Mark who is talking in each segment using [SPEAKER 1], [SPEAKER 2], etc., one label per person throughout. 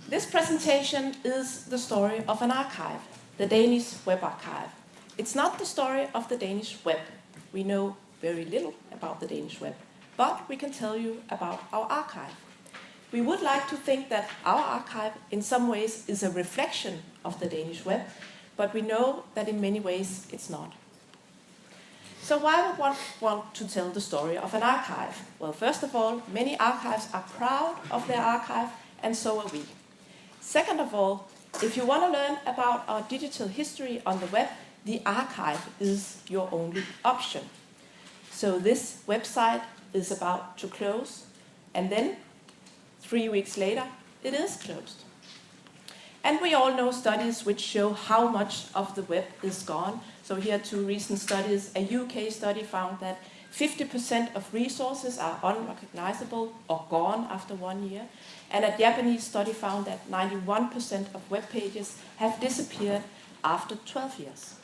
[SPEAKER 1] This presentation is the story of an archive, the Danish Web Archive. It's not the story of the Danish web. We know very little about the Danish web, but we can tell you about our archive. We would like to think that our archive in some ways is a reflection of the Danish web, but we know that in many ways it's not. So why would one want to tell the story of an archive? Well, first of all, many archives are proud of their archive, and so are we. Second of all, if you want to learn about our digital history on the web, the archive is your only option. So this website is about to close, and then 3 weeks later, it is closed. And we all know studies which show how much of the web is gone. So here are 2 recent studies. A UK study found that 50% of resources are unrecognizable or gone after 1 year. And a Japanese study found that 91% of web pages have disappeared after 12 years.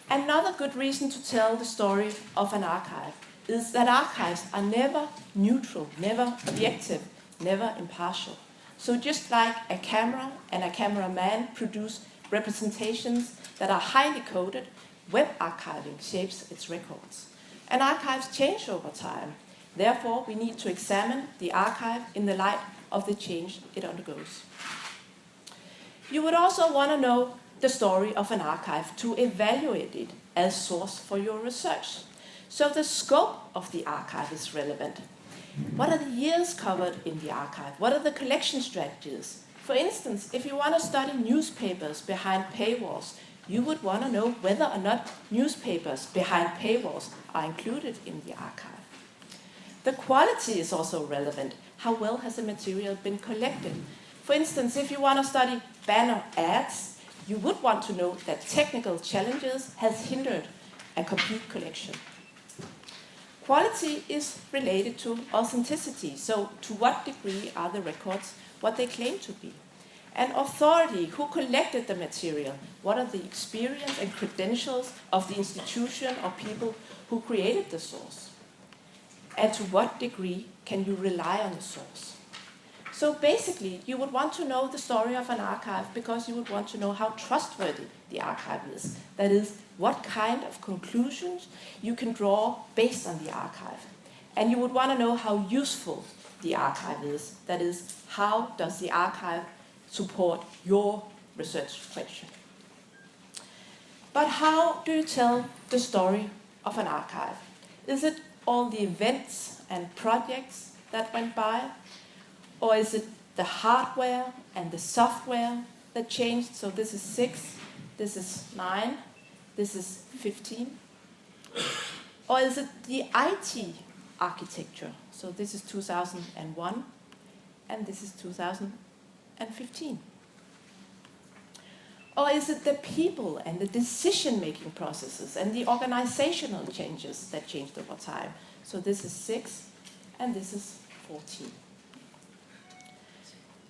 [SPEAKER 1] Another good reason to tell the story of an archive is that archives are never neutral, never objective, never impartial. So just like a camera and a cameraman produce representations that are highly coded, web archiving shapes its records. And archives change over time. Therefore, we need to examine the archive in the light of the change it undergoes. You would also want to know the story of an archive to evaluate it as source for your research. So the scope of the archive is relevant. What are the years covered in the archive? What are the collection strategies? For instance, if you want to study newspapers behind paywalls, you would want to know whether or not newspapers behind paywalls are included in the archive. The quality is also relevant. How well has the material been collected? For instance, if you want to study banner ads, you would want to know that technical challenges has hindered a complete collection. Quality is related to authenticity, so to what degree are the records what they claim to be? And authority, who collected the material? What are the experience and credentials of the institution or people who created the source? And to what degree can you rely on the source? So basically, you would want to know the story of an archive because you would want to know how trustworthy the archive is. That is, what kind of conclusions you can draw based on the archive. And you would want to know how useful the archive is. That is, how does the archive support your research question? But how do you tell the story of an archive? Is it all the events and projects that went by? Or is it the hardware and the software that changed? So this is 6, this is 9, this is 15. Or is it the IT architecture? So this is 2001, and this is 2015. Or is it the people and the decision-making processes and the organizational changes that changed over time? So this is 6, and this is 14.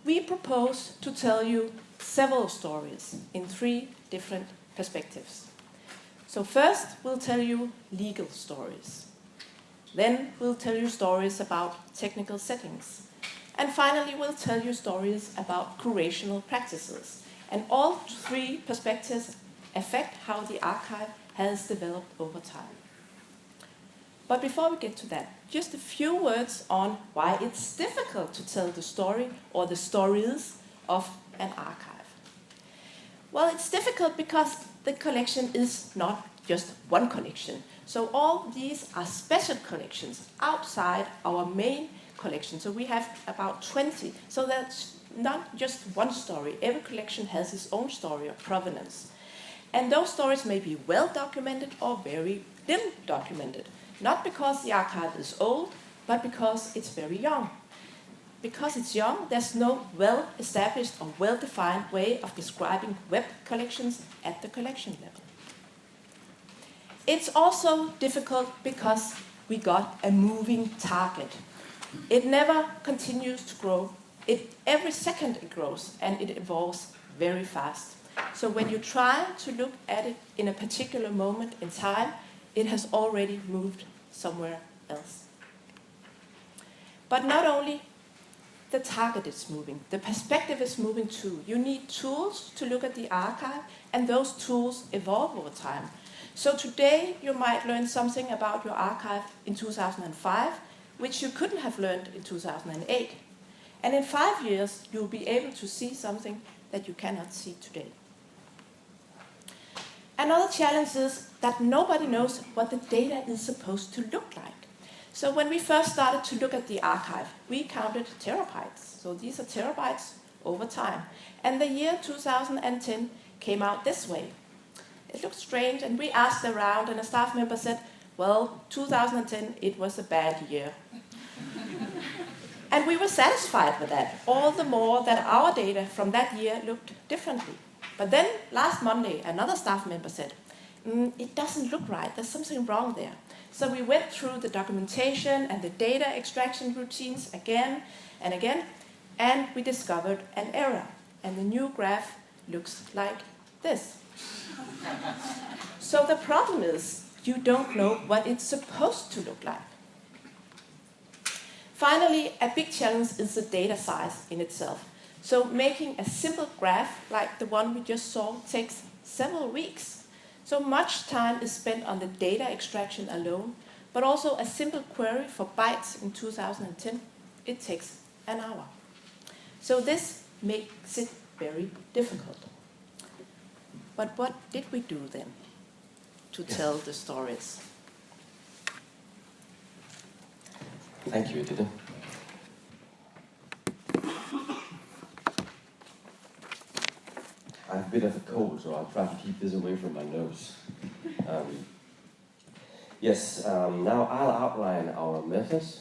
[SPEAKER 1] We propose to tell you several stories in 3 different perspectives. So first, we'll tell you legal stories. Then we'll tell you stories about technical settings. And finally, we'll tell you stories about curational practices. And all 3 perspectives affect how the archive has developed over time. But before we get to that, just a few words on why it's difficult to tell the story or the stories of an archive. Well, it's difficult because the collection is not just one collection. So all these are special collections outside our main collection. So we have about 20. So that's not just one story. Every collection has its own story of provenance. And those stories may be well documented or very little documented. Not because the archive is old, but because it's very young. Because it's young, there's no well-established or well-defined way of describing web collections at the collection level. It's also difficult because we got a moving target. It never continues to grow. Every second it grows, and it evolves very fast. So when you try to look at it in a particular moment in time, it has already moved somewhere else. But not only the target is moving, the perspective is moving too. You need tools to look at the archive, and those tools evolve over time. So today you might learn something about your archive in 2005, which you couldn't have learned in 2008. And in 5 years, you'll be able to see something that you cannot see today. Another challenge is that nobody knows what the data is supposed to look like. So when we first started to look at the archive, we counted terabytes. So these are terabytes over time. And the year 2010 came out this way. It looked strange, and we asked around, and a staff member said, well, 2010, it was a bad year. And we were satisfied with that, all the more that our data from that year looked differently. But then, last Monday, another staff member said, it doesn't look right, there's something wrong there. So we went through the documentation and the data extraction routines again and again, and we discovered an error. And the new graph looks like this. So the problem is, you don't know what it's supposed to look like. Finally, a big challenge is the data size in itself. So making a simple graph like the one we just saw takes several weeks. So much time is spent on the data extraction alone, but also a simple query for bytes in 2010, it takes an hour. So this makes it very difficult. But what did we do then to tell the stories?
[SPEAKER 2] Thank you, Ditte. I have a bit of a cold, so I'll try to keep this away from my nose. Now I'll outline our methods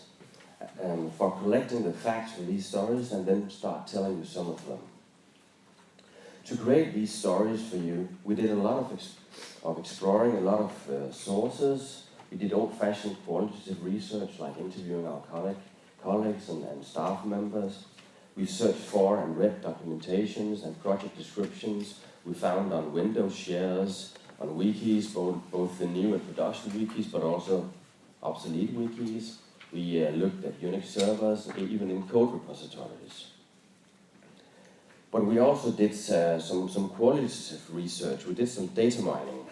[SPEAKER 2] for collecting the facts from these stories and then start telling you some of them. To create these stories for you, we did a lot of exploring, a lot of sources. We did old-fashioned qualitative research, like interviewing our colleagues and staff members. We searched for and read documentations and project descriptions we found on Windows shares, on wikis, both the new and production wikis, but also obsolete wikis. We looked at Unix servers, even in code repositories. But we also did some qualitative research. We did some data mining.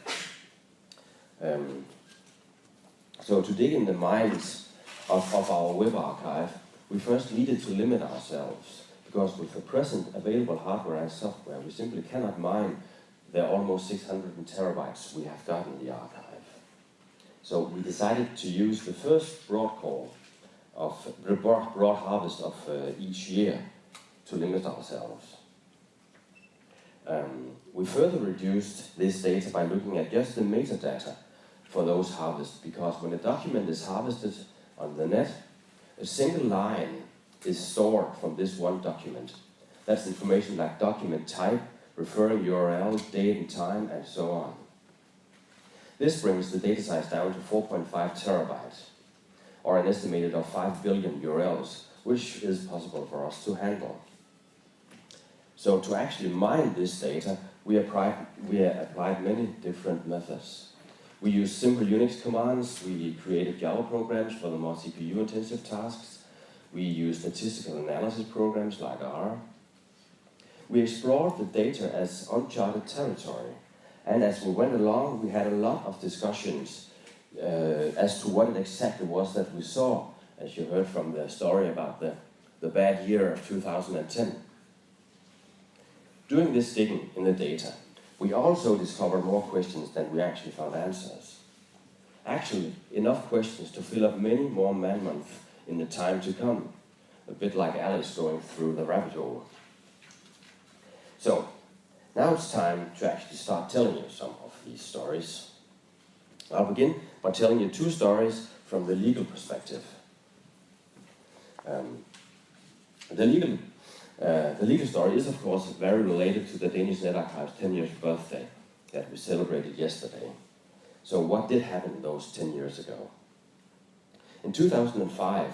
[SPEAKER 2] So to dig in the minds of our web archive, we first needed to limit ourselves, because with the present available hardware and software, we simply cannot mine the almost 600 terabytes we have got in the archive. So we decided to use the first broad harvest of each year to limit ourselves. We further reduced this data by looking at just the metadata for those harvests, because when a document is harvested on the net, a single line is stored from this one document. That's information like document type, referring URL, date and time, and so on. This brings the data size down to 4.5 terabytes, or an estimated of 5 billion URLs, which is possible for us to handle. So to actually mine this data, we applied many different methods. We used simple Unix commands, we created Java programs for the more CPU-intensive tasks, we used statistical analysis programs like R. We explored the data as uncharted territory, and as we went along, we had a lot of discussions as to what it exactly was that we saw, as you heard from the story about the bad year of 2010. Doing this digging in the data, we also discovered more questions than we actually found answers. Actually, enough questions to fill up many more man-months in the time to come, a bit like Alice going through the rabbit hole. So, now it's time to actually start telling you some of these stories. I'll begin by telling you two stories from the legal perspective. The legal story is, of course, very related to the Danish Net Archive's 10-year birthday that we celebrated yesterday. So what did happen those 10 years ago? In 2005,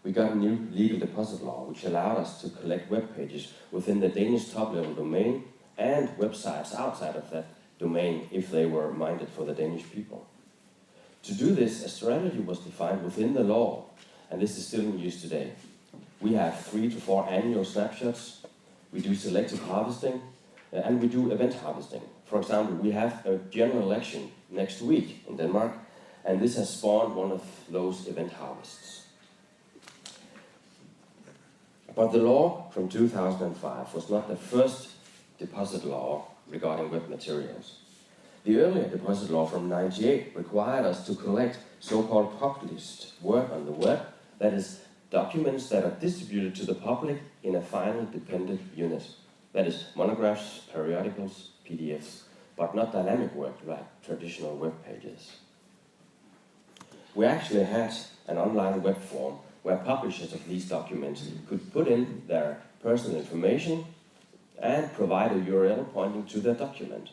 [SPEAKER 2] we got a new legal deposit law which allowed us to collect web pages within the Danish top-level domain and websites outside of that domain if they were minded for the Danish people. To do this, a strategy was defined within the law, and this is still in use today. We have 3 to 4 annual snapshots. We do selective harvesting, and we do event harvesting. For example, we have a general election next week in Denmark, and this has spawned one of those event harvests. But the law from 2005 was not the first deposit law regarding web materials. The earlier deposit law from 1998 required us to collect so-called published work on the web, that is, documents that are distributed to the public in a final dependent unit. That is, monographs, periodicals, PDFs, but not dynamic work like traditional web pages. We actually had an online web form where publishers of these documents could put in their personal information and provide a URL pointing to their document.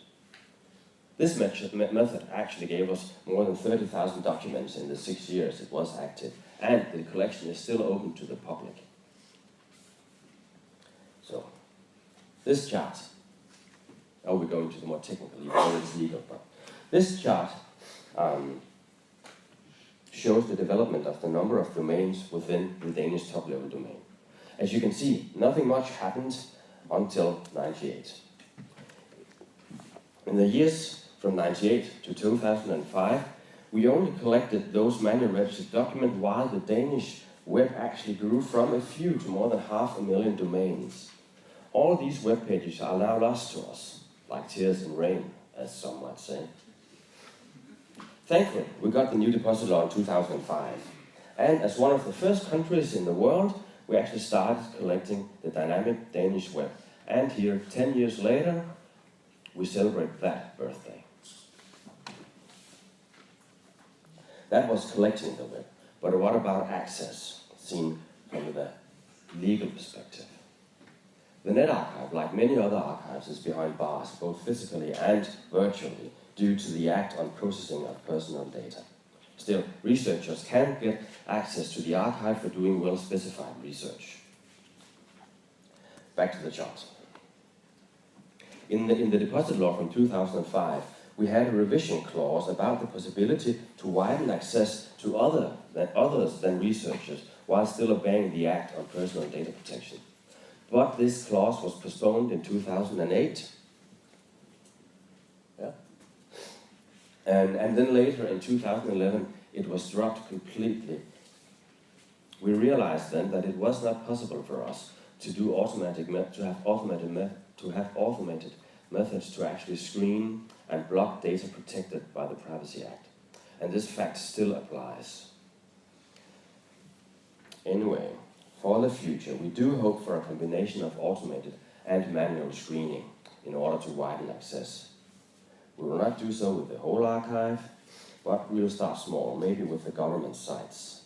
[SPEAKER 2] This method actually gave us more than 30,000 documents in the 6 years it was active, and the collection is still open to the public. So, this chart, we're going to the more technical, even though it's legal, but this chart shows the development of the number of domains within the Danish top-level domain. As you can see, nothing much happened until 1998. In the years from 1998 to 2005, we only collected those manually registered documents while the Danish web actually grew from a few to more than 500,000 domains. All these web pages are now lost to us, like tears in rain, as some might say. Thankfully, we got the new deposit law in 2005, and as one of the first countries in the world, we actually started collecting the dynamic Danish web. And here, 10 years later, we celebrate that birthday. That was collecting the web, but what about access, seen from the legal perspective? The Net Archive, like many other archives, is behind bars, both physically and virtually, due to the Act on Processing of Personal Data. Still, researchers can get access to the archive for doing well-specified research. Back to the chart. In the deposit law from 2005, we had a revision clause about the possibility to widen access to others than researchers while still obeying the Act on Personal Data Protection. But this clause was postponed in 2008. Yeah. And then later in 2011, it was dropped completely. We realized then that it was not possible for us to do automated methods to actually screen and block data protected by the Privacy Act. And this fact still applies. Anyway, for the future, we do hope for a combination of automated and manual screening in order to widen access. We will not do so with the whole archive, but we will start small, maybe with the government sites.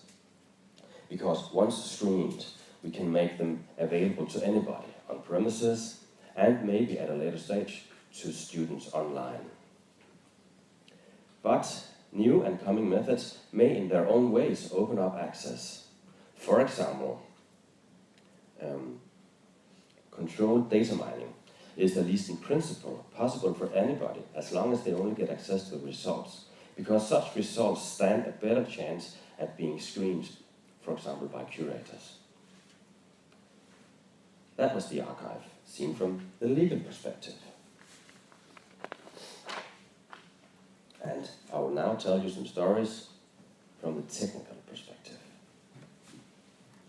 [SPEAKER 2] Because once screened, we can make them available to anybody on premises and maybe at a later stage to students online. But new and coming methods may in their own ways open up access. For example, controlled data mining is, at least in principle, possible for anybody as long as they only get access to the results, because such results stand a better chance at being screened, for example, by curators. That was the archive, seen from the legal perspective. And I will now tell you some stories from the technical perspective.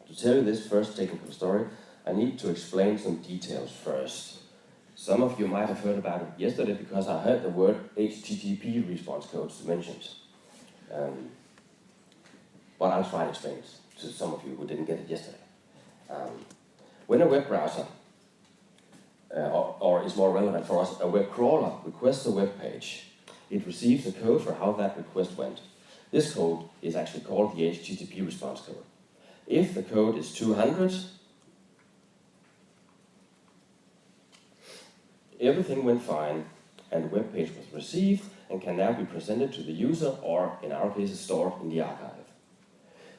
[SPEAKER 2] To tell you this first technical story, I need to explain some details first. Some of you might have heard about it yesterday because I heard the word HTTP response codes mentioned. But I'll try to explain it to some of you who didn't get it yesterday. When a web browser, or is more relevant for us, a web crawler requests a web page, it receives a code for how that request went. This code is actually called the HTTP response code. If the code is 200, everything went fine and the web page was received and can now be presented to the user, or in our case stored in the archive.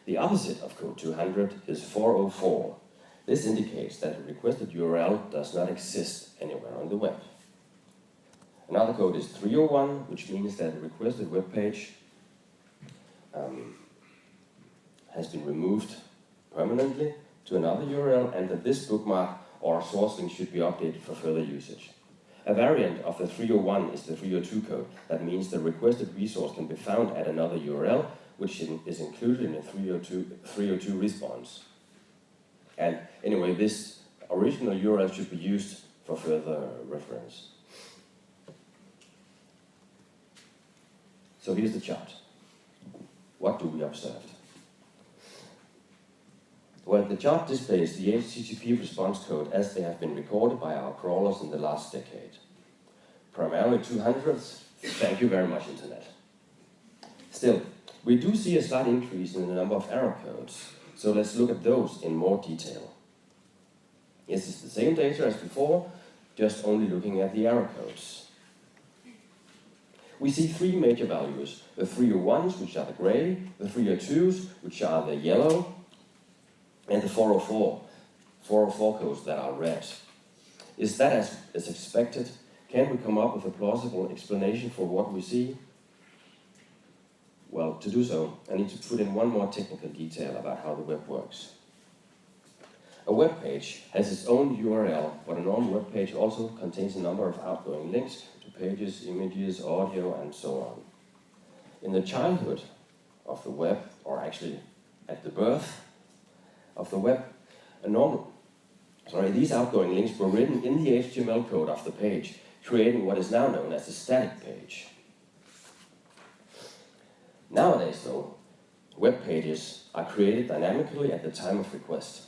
[SPEAKER 2] The opposite of code 200 is 404. This indicates that the requested URL does not exist anywhere on the web. Another code is 301, which means that the requested web page has been removed permanently to another URL and that this bookmark or source link should be updated for further usage. A variant of the 301 is the 302 code. That means the requested resource can be found at another URL, which is included in the 302 response. And anyway, this original URL should be used for further reference. So here's the chart. What do we observe? Well, the chart displays the HTTP response code as they have been recorded by our crawlers in the last decade. Primarily 200s. Thank you very much, Internet. Still, we do see a slight increase in the number of error codes, so let's look at those in more detail. This is the same data as before, just only looking at the error codes. We see three major values: the 301s, which are the gray, the 302s, which are the yellow, and the 404 codes that are red. Is that as expected? Can we come up with a plausible explanation for what we see? Well, to do so, I need to put in one more technical detail about how the web works. A web page has its own URL, but a normal web page also contains a number of outgoing links to pages, images, audio, and so on. In the childhood of the web, or actually at the birth of the web, these outgoing links were written in the HTML code of the page, creating what is now known as a static page. Nowadays, though, web pages are created dynamically at the time of request.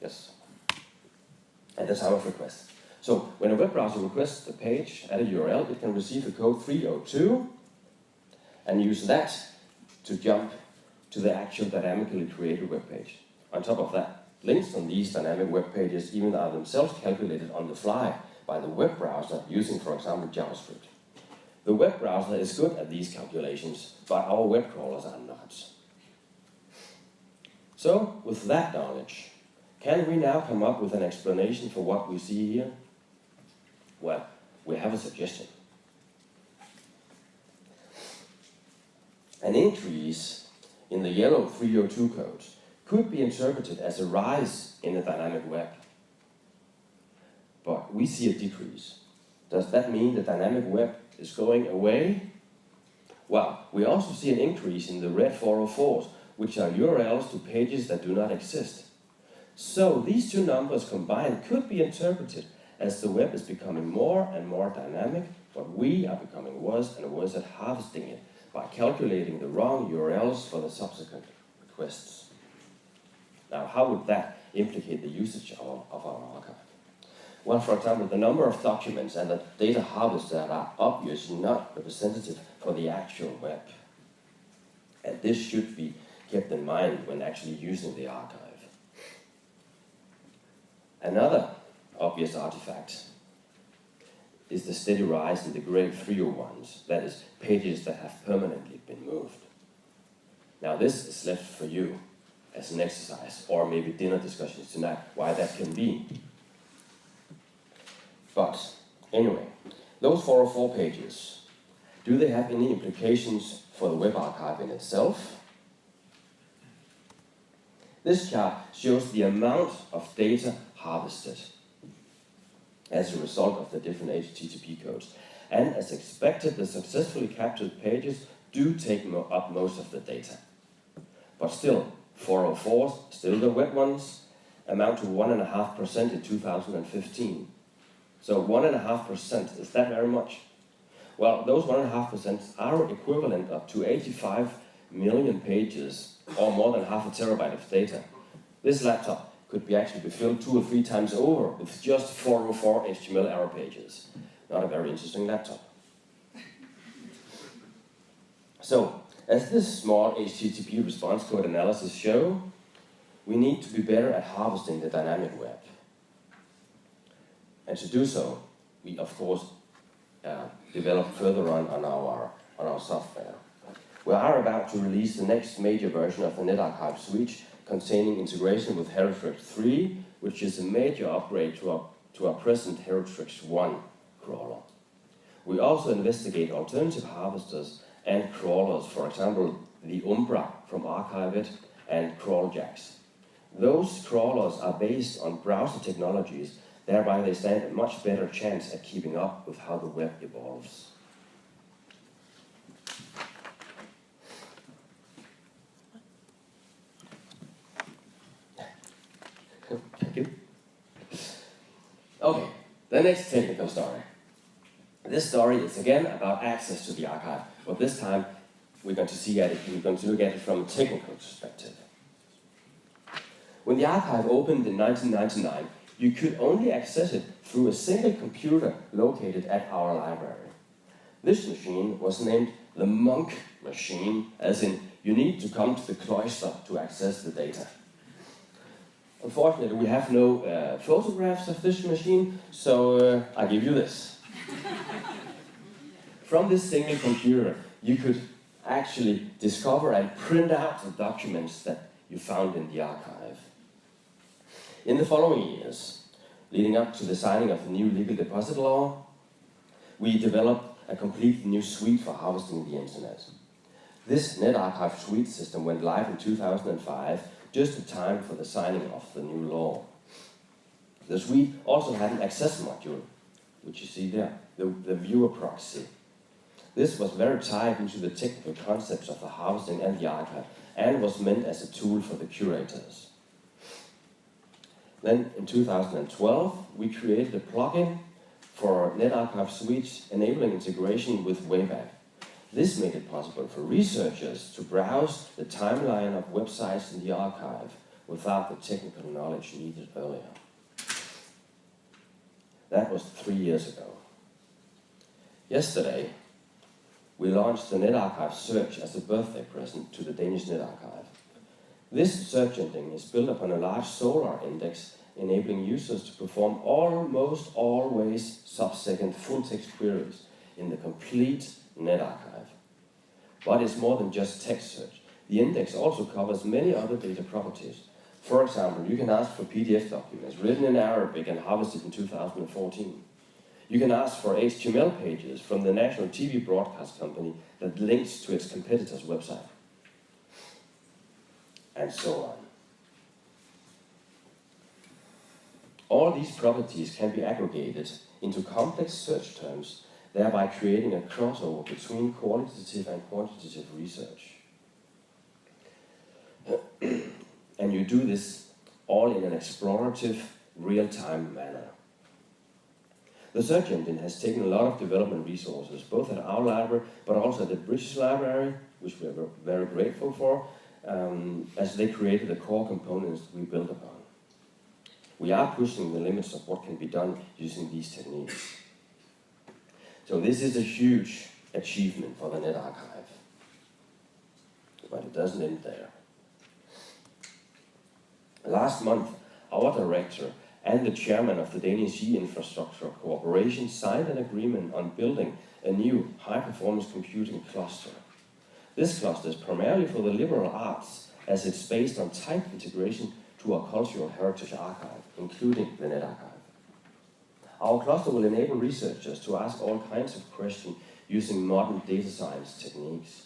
[SPEAKER 2] Yes, at the time of request. So, when a web browser requests a page at a URL, it can receive the code 302 and use that to jump to the actual dynamically created web page. On top of that, links on these dynamic web pages even are themselves calculated on the fly by the web browser using, for example, JavaScript. The web browser is good at these calculations, but our web crawlers are not. So, with that knowledge, can we now come up with an explanation for what we see here? Well, we have a suggestion. An increase in the yellow 302 code could be interpreted as a rise in the dynamic web. But we see a decrease. Does that mean the dynamic web is going away? Well, we also see an increase in the red 404s, which are URLs to pages that do not exist. So these two numbers combined could be interpreted as the web is becoming more and more dynamic, but we are becoming worse and worse at harvesting it by calculating the wrong URLs for the subsequent requests. Now, how would that implicate the usage of our archive? Well, for example, the number of documents and the data harvested are obviously not representative for the actual web. And this should be kept in mind when actually using the archive. Another obvious artifact is the steady rise in the gray 301s, that is, pages that have permanently been moved. Now, this is left for you as an exercise, or maybe dinner discussions tonight, why that can be. But anyway, those 404 pages, do they have any implications for the web archive in itself? This chart shows the amount of data harvested as a result of the different HTTP codes. And as expected, the successfully captured pages do take up most of the data. But still, 404s, still the wet ones, amount to 1.5% in 2015. So 1.5%, is that very much? Well, those 1.5% are equivalent up to 85 million pages, or more than half a terabyte of data. This laptop could be actually be filled 2 or 3 times over with just 404 HTML error pages. Not a very interesting laptop. So, as this small HTTP response code analysis show, we need to be better at harvesting the dynamic web. And to do so, we of course develop further on our software. We are about to release the next major version of the NetArchive suite, containing integration with Heritrix 3, which is a major upgrade to our present Heritrix 1 crawler. We also investigate alternative harvesters and crawlers, for example, the Umbra from Archive.it, and crawljacks. Those crawlers are based on browser technologies, thereby they stand a much better chance at keeping up with how the web evolves. Thank you. Okay, the next technical story. This story is again about access to the archive, but this time we're going to look at it from a technical perspective. When the archive opened in 1999, you could only access it through a single computer located at our library. This machine was named the Monk machine, as in you need to come to the cloister to access the data. Unfortunately, we have no photographs of this machine, so I give you this. From this single computer, you could actually discover and print out the documents that you found in the archive. In the following years, leading up to the signing of the new legal deposit law, we developed a completely new suite for harvesting the internet. This NetArchive suite system went live in 2005, just in time for the signing of the new law. The suite also had an access module, which you see there, the viewer proxy. This was very tied into the technical concepts of the harvesting and the archive, and was meant as a tool for the curators. Then in 2012, we created a plugin for NetArchive suites, enabling integration with Wayback. This made it possible for researchers to browse the timeline of websites in the archive without the technical knowledge needed earlier. That was 3 years ago. Yesterday, we launched the NetArchive search as a birthday present to the Danish NetArchive. This search engine is built upon a large Solr index, enabling users to perform almost always sub-second full-text queries in the complete NetArchive. But it's more than just text search. The index also covers many other data properties. For example, you can ask for PDF documents written in Arabic and harvested in 2014. You can ask for HTML pages from the national TV broadcast company that links to its competitor's website. And so on. All these properties can be aggregated into complex search terms, thereby creating a crossover between qualitative and quantitative research. And you do this all in an explorative, real-time manner. The search engine has taken a lot of development resources, both at our library, but also at the British Library, which we are very grateful for, as they created the core components we built upon. We are pushing the limits of what can be done using these techniques. So this is a huge achievement for the NetArchive. But it doesn't end there. Last month, our director and the chairman of the Danish E-Infrastructure Cooperation signed an agreement on building a new high-performance computing cluster. This cluster is primarily for the liberal arts, as it's based on tight integration to our cultural heritage archive, including the NetArchive. Our cluster will enable researchers to ask all kinds of questions using modern data science techniques.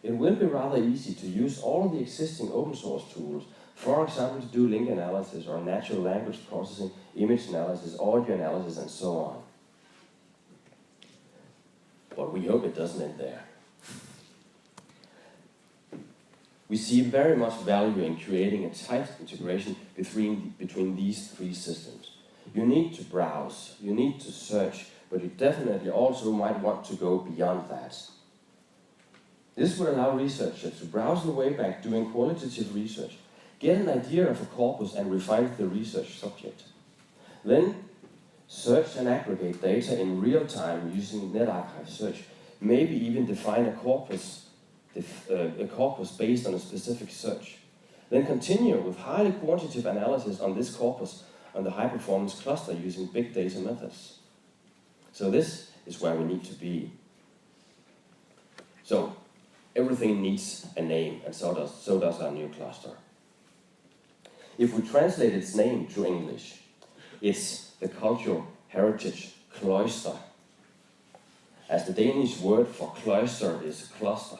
[SPEAKER 2] It will be rather easy to use all of the existing open source tools, for example, to do link analysis or natural language processing, image analysis, audio analysis, and so on. But we hope it doesn't end there. We see very much value in creating a tight integration between these three systems. You need to browse, you need to search, but you definitely also might want to go beyond that. This would allow researchers to browse the way back doing qualitative research, get an idea of a corpus and refine the research subject. Then search and aggregate data in real time using NetArchive search, maybe even define a corpus based on a specific search. Then continue with highly quantitative analysis on this corpus on the high-performance cluster using big data methods. So this is where we need to be. So everything needs a name, and so does our new cluster. If we translate its name to English, it's the Cultural Heritage Cloister, as the Danish word for cloister is cluster.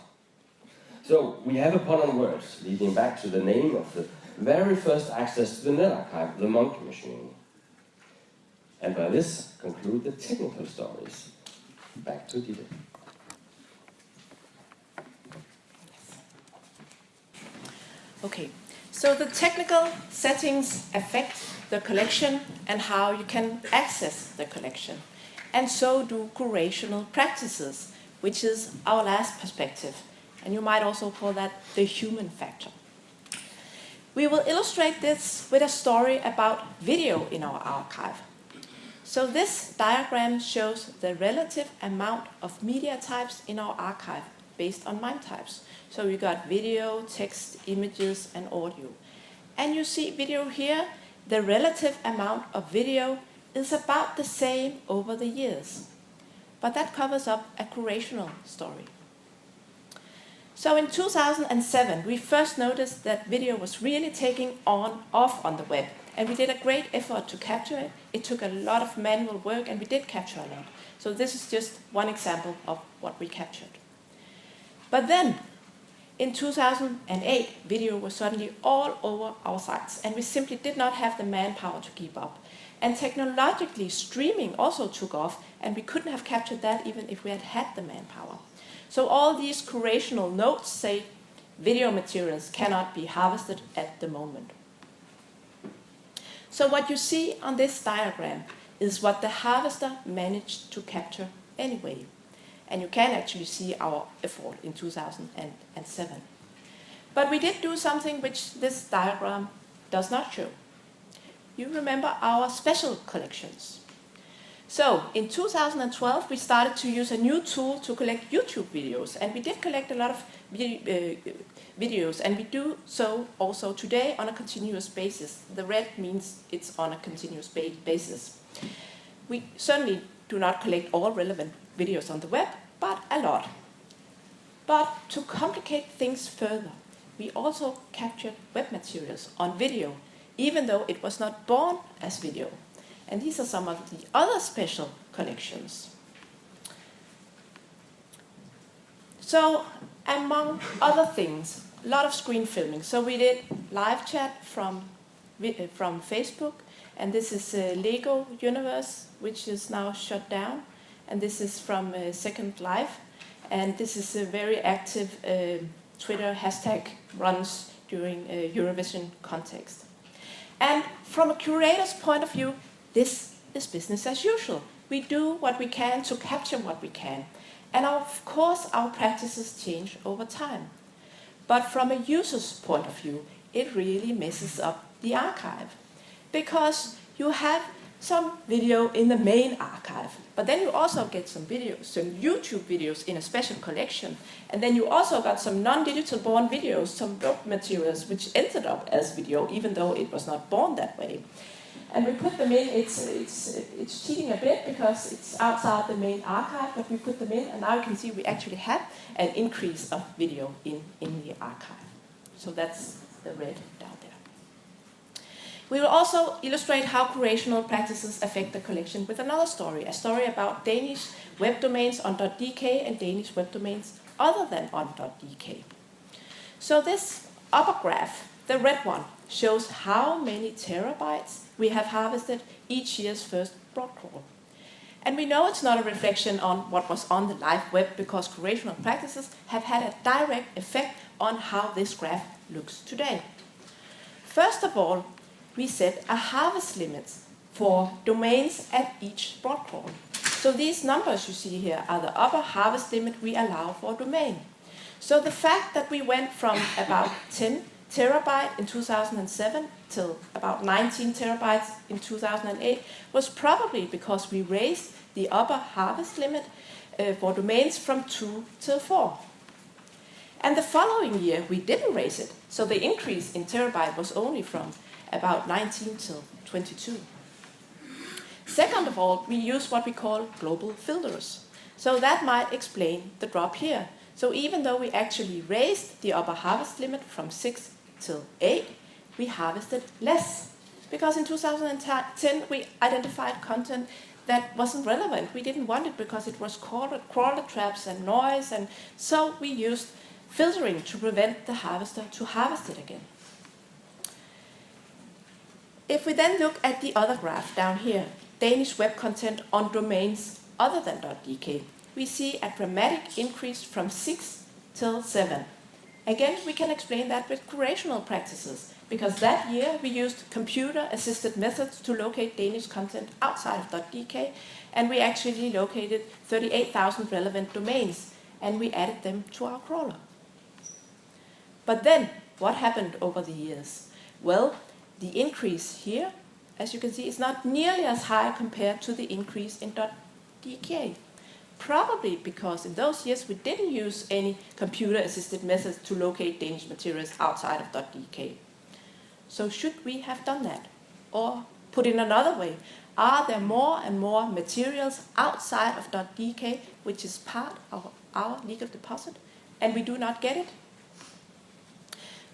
[SPEAKER 2] So we have a pun on words, leading back to the name of the very first access to the net archive, the monkey machine. And by this, conclude the technical stories. Back to Ditte.
[SPEAKER 1] Okay, so the technical settings affect the collection and how you can access the collection. And so do curational practices, which is our last perspective. And you might also call that the human factor. We will illustrate this with a story about video in our archive. So this diagram shows the relative amount of media types in our archive based on MIME types. So we got video, text, images, and audio. And you see video here, the relative amount of video is about the same over the years. But that covers up a curational story. So in 2007, we first noticed that video was really taking off on the web. And we did a great effort to capture it. It took a lot of manual work, and we did capture a lot. So this is just one example of what we captured. But then, in 2008, video was suddenly all over our sites, and we simply did not have the manpower to keep up. And technologically, streaming also took off, and we couldn't have captured that even if we had had the manpower. So all these curational notes say video materials cannot be harvested at the moment. So what you see on this diagram is what the harvester managed to capture anyway. And you can actually see our effort in 2007. But we did do something which this diagram does not show. You remember our special collections. So in 2012, we started to use a new tool to collect YouTube videos. And we did collect a lot of videos, and we do so also today on a continuous basis. The red means it's on a continuous basis. We certainly do not collect all relevant videos on the web, but a lot. But to complicate things further, we also captured web materials on video, even though it was not born as video. And these are some of the other special collections. So, among other things, a lot of screen filming. So we did live chat from Facebook, and this is Lego Universe, which is now shut down. And this is from Second Life, and this is a very active Twitter hashtag runs during Eurovision context. And from a curator's point of view, this is business as usual. We do what we can to capture what we can. And of course, our practices change over time. But from a user's point of view, it really messes up the archive. Because you have some video in the main archive, but then you also get some videos, some YouTube videos in a special collection. And then you also got some non-digital born videos, some web materials, which ended up as video, even though it was not born that way. And we put them in, it's cheating a bit because it's outside the main archive, but we put them in, and now you can see we actually have an increase of video in the archive. So that's the red down there. We will also illustrate how curational practices affect the collection with another story, a story about Danish web domains on .dk and Danish web domains other than on .dk. So this upper graph, the red one, shows how many terabytes we have harvested each year's first broad crawl. And we know it's not a reflection on what was on the live web because curational practices have had a direct effect on how this graph looks today. First of all, we set a harvest limit for domains at each broad crawl. So these numbers you see here are the upper harvest limit we allow for a domain. So the fact that we went from about 10 terabyte in 2007 till about 19 terabytes in 2008 was probably because we raised the upper harvest limit for domains from 2 to 4. And the following year we didn't raise it, so the increase in terabyte was only from about 19 till 22. Second of all, we use what we call global filters. So that might explain the drop here. So even though we actually raised the upper harvest limit from 6 till 8, we harvested less. Because in 2010 we identified content that wasn't relevant. We didn't want it because it was crawler traps and noise, and so we used filtering to prevent the harvester to harvest it again. If we then look at the other graph down here, Danish web content on domains other than .dk, we see a dramatic increase from 6 till 7. Again, we can explain that with curational practices, because that year we used computer-assisted methods to locate Danish content outside of .dk, and we actually located 38,000 relevant domains, and we added them to our crawler. But then, what happened over the years? Well, the increase here, as you can see, is not nearly as high compared to the increase in .dk. Probably because in those years we didn't use any computer-assisted methods to locate Danish materials outside of .dk. So should we have done that? Or put in another way, are there more and more materials outside of .dk which is part of our legal deposit and we do not get it?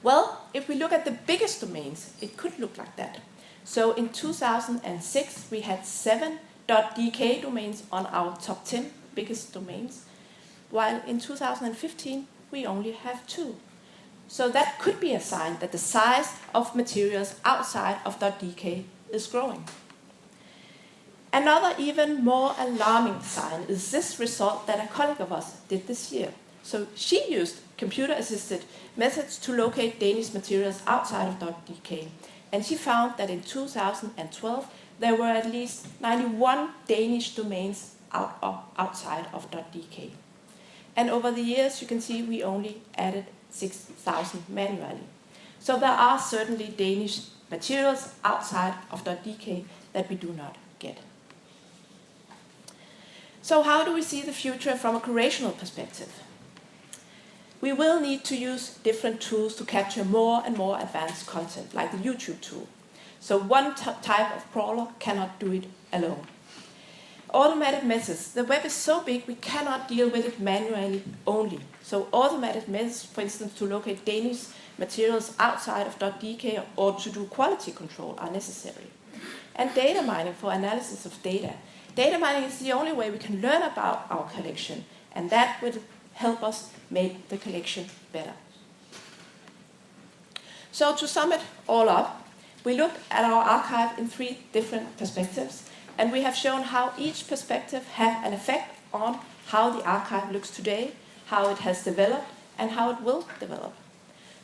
[SPEAKER 1] Well, if we look at the biggest domains, it could look like that. So in 2006 we had 7 .dk domains on our top 10 biggest domains, while in 2015 we only have 2. So that could be a sign that the size of materials outside of .dk is growing. Another even more alarming sign is this result that a colleague of us did this year. So she used computer-assisted methods to locate Danish materials outside of .dk, and she found that in 2012 there were at least 91 Danish domains outside of .dk. And over the years, you can see we only added 6,000 manually. So there are certainly Danish materials outside of .dk that we do not get. So how do we see the future from a curational perspective? We will need to use different tools to capture more and more advanced content, like the YouTube tool. So one type of crawler cannot do it alone. Automated methods. The web is so big we cannot deal with it manually only. So automated methods, for instance, to locate Danish materials outside of .dk or to do quality control are necessary. And data mining for analysis of data. Data mining is the only way we can learn about our collection, and that will help us make the collection better. So to sum it all up, we looked at our archive in 3 different perspectives, and we have shown how each perspective has an effect on how the archive looks today, how it has developed, and how it will develop.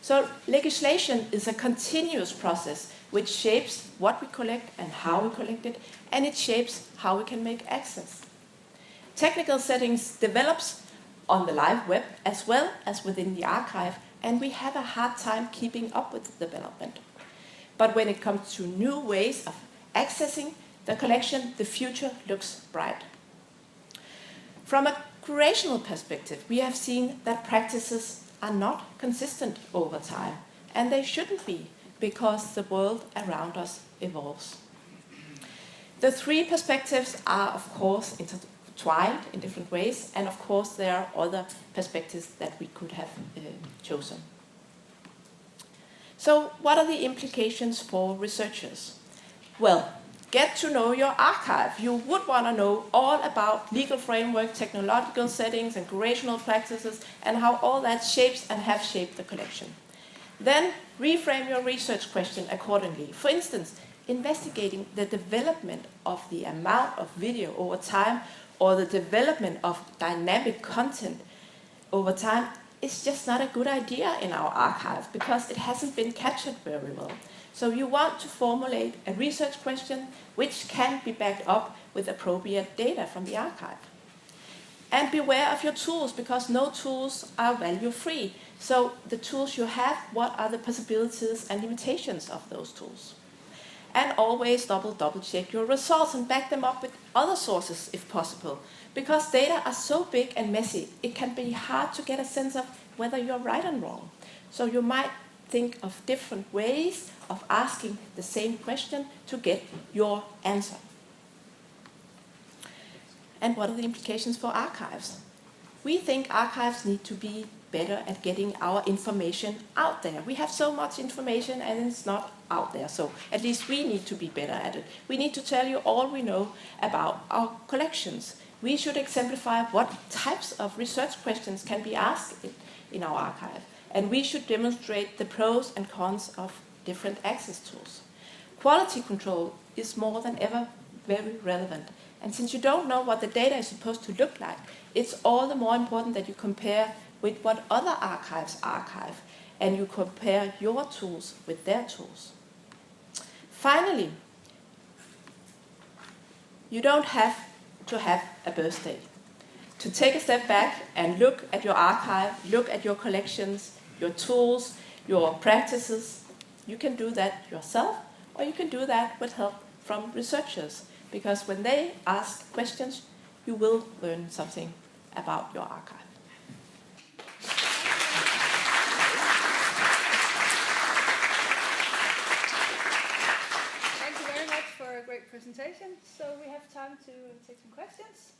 [SPEAKER 1] So legislation is a continuous process which shapes what we collect and how we collect it, and it shapes how we can make access. Technical settings develops on the live web as well as within the archive, and we have a hard time keeping up with the development. But when it comes to new ways of accessing the collection, the future looks bright. From a curational perspective, we have seen that practices are not consistent over time, and they shouldn't be, because the world around us evolves. The 3 perspectives are, of course, intertwined in different ways, and of course there are other perspectives that we could have chosen. So what are the implications for researchers? Well, get to know your archive. You would want to know all about legal framework, technological settings, and curational practices, and how all that shapes and have shaped the collection. Then reframe your research question accordingly. For instance, investigating the development of the amount of video over time or the development of dynamic content over time is just not a good idea in our archive because it hasn't been captured very well. So you want to formulate a research question which can be backed up with appropriate data from the archive. And beware of your tools, because no tools are value-free. So the tools you have, what are the possibilities and limitations of those tools? And always double check your results and back them up with other sources if possible. Because data are so big and messy, it can be hard to get a sense of whether you're right and wrong. So you might think of different ways of asking the same question to get your answer. And what are the implications for archives? We think archives need to be better at getting our information out there. We have so much information and it's not out there, so at least we need to be better at it. We need to tell you all we know about our collections. We should exemplify what types of research questions can be asked in our archive, and we should demonstrate the pros and cons of different access tools. Quality control is more than ever very relevant, and since you don't know what the data is supposed to look like, it's all the more important that you compare with what other archives archive, and you compare your tools with their tools. Finally, you don't have to have a birthday to take a step back and look at your archive, look at your collections, your tools, your practices. You can do that yourself, or you can do that with help from researchers, because when they ask questions, you will learn something about your archive.
[SPEAKER 3] Thank you very much for a great presentation. So we have time to take some questions.